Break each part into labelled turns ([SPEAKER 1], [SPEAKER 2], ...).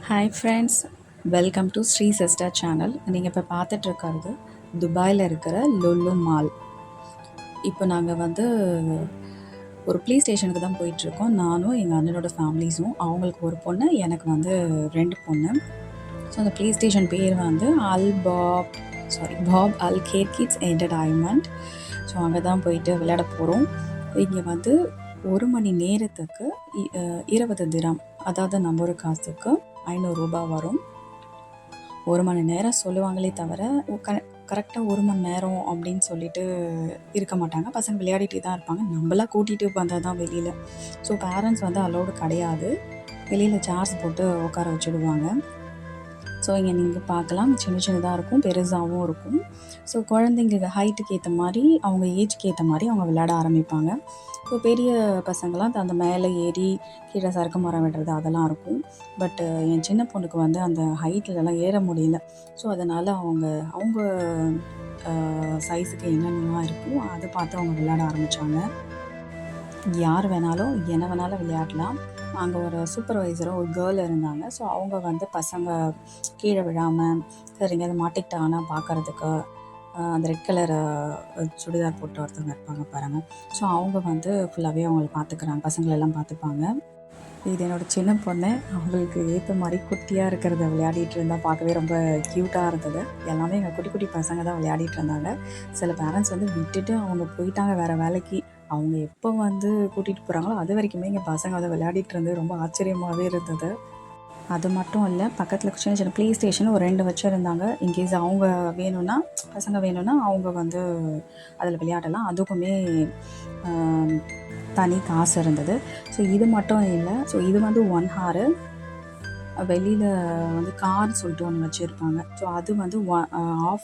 [SPEAKER 1] Hi friends, welcome to Sri sister channel. நீங்கள் இப்போ பார்த்துட்ருக்கிறது துபாயில் இருக்கிற லுலு மால். இப்போ நாங்கள் ஒரு ப்ளே ஸ்டேஷனுக்கு தான் போயிட்டுருக்கோம். நானும் எங்கள் அண்ணனோட ஃபேமிலிஸும். அவங்களுக்கு ஒரு பொண்ணு, எனக்கு 2 பொண்ணு. ஸோ அந்த ப்ளே ஸ்டேஷன் பேர் பாப் அல் கேர் கிட்ஸ் என்டர்டைன்மெண்ட். ஸோ அங்கே தான் போயிட்டு விளையாட போகிறோம். இங்கே 1 மணி நேரத்துக்கு 20 திரம், அதாவது நம்ம ஒரு காசுக்கு 500 ரூபா வரும். 1 மணி நேரம் சொல்லுவாங்களே தவிர கரெக்டாக 1 மணி நேரம் அப்படின்னு சொல்லிட்டு இருக்க மாட்டாங்க. பசங்க விளையாடிட்டே தான் இருப்பாங்க. நம்மளாம் கூட்டிகிட்டு வந்தால் தான் வெளியில். ஸோ பேரண்ட்ஸ் அலோடு கிடையாது. வெளியில் சேர்ஸ் போட்டு உட்கார வச்சுடுவாங்க. ஸோ இங்கே நீங்கள் பார்க்கலாம், சின்னதாக இருக்கும், பெருசாகவும் இருக்கும். ஸோ குழந்தைங்க ஹைட்டுக்கு ஏற்ற மாதிரி, அவங்க ஏஜ்க்கு ஏற்ற மாதிரி அவங்க விளையாட ஆரம்பிப்பாங்க. ஸோ பெரிய பசங்களாம் அந்த மேலே ஏறி கீழே சறுக்கு மரம் விடுறது அதெல்லாம் இருக்கும். பட்டு என் சின்ன பொண்ணுக்கு அந்த ஹைட்லலாம் ஏற முடியல. ஸோ அதனால் அவங்க சைஸுக்கு என்னென்னலாம் இருக்கும் அதை பார்த்து அவங்க விளையாட ஆரம்பித்தாங்க. யார் வேணாலும் என்ன வேணாலும் விளையாடலாம். அங்கே ஒரு சூப்பர்வைசரும் ஒரு கேர்ள் இருந்தாங்க. ஸோ அவங்க பசங்க கீழே விழாமல் எங்கேயாவது மாட்டிக்கிட்டாங்கன்னா பார்க்குறதுக்கு அந்த ரெட் கலர் சுடிதார் போட்டு ஒருத்தவங்க இருப்பாங்க பாருங்கள். ஸோ அவங்க ஃபுல்லாகவே அவங்கள பார்த்துக்குறாங்க, பசங்களெல்லாம் பார்த்துப்பாங்க. இது என்னோடய சின்ன பொண்ணு. அவங்களுக்கு ஏற்ற மாதிரி குட்டியாக இருக்கிறத விளையாடிட்டு இருந்தால் பார்க்கவே ரொம்ப க்யூட்டாக இருந்தது. எல்லாமே எங்கள் குட்டி குட்டி பசங்க தான் விளையாடிட்டு இருந்தாங்க. சில பேரண்ட்ஸ் விட்டுட்டு அவங்க போயிட்டாங்க வேறு வேலைக்கு. அவங்க எப்போ கூட்டிகிட்டு போகிறாங்களோ அது வரைக்குமே எங்கள் பசங்க விளையாடிட்டு இருந்தது ரொம்ப ஆச்சரியமாகவே இருந்தது. அது மட்டும் இல்லை, பக்கத்தில் சின்ன சின்ன ப்ளே ஸ்டேஷன் ஒரு 2 வச்சுருந்தாங்க. இன்கேஸ் அவங்க வேணும்னா, பசங்க வேணும்னா அவங்க அதில் விளையாடலாம். அதுக்குமே தனி காசு இருந்தது. ஸோ இது மட்டும் இல்லை. ஸோ இது 1 ஹாரு. வெளியில் கார் சொல்லிட்டு ஒன்று வச்சுருப்பாங்க. ஸோ அது ½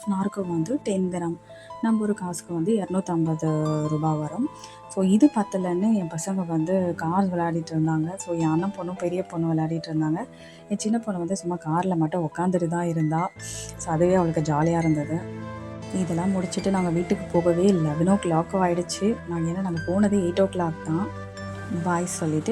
[SPEAKER 1] அன் ஹவருக்கு 10 திரம், நம்ம ஒரு காசுக்கு 250 ரூபா வரும். ஸோ இது பத்தலைன்னு என் பசங்க கார் விளையாடிட்டு இருந்தாங்க. ஸோ என் அண்ணன் பொண்ணும் பெரிய பொண்ணு விளையாடிட்டு இருந்தாங்க. என் சின்ன பொண்ணு சும்மா காரில் மட்டும் உட்காந்துட்டு தான் இருந்தாள். ஸோ அதுவே அவளுக்கு ஜாலியாக இருந்தது. இதெல்லாம் முடிச்சுட்டு நாங்கள் வீட்டுக்கு போகவே 11 o'clock ஆகிடுச்சு. நாங்கள் போனதே 8 o'clock தான். பாய் சொல்லிவிட்டு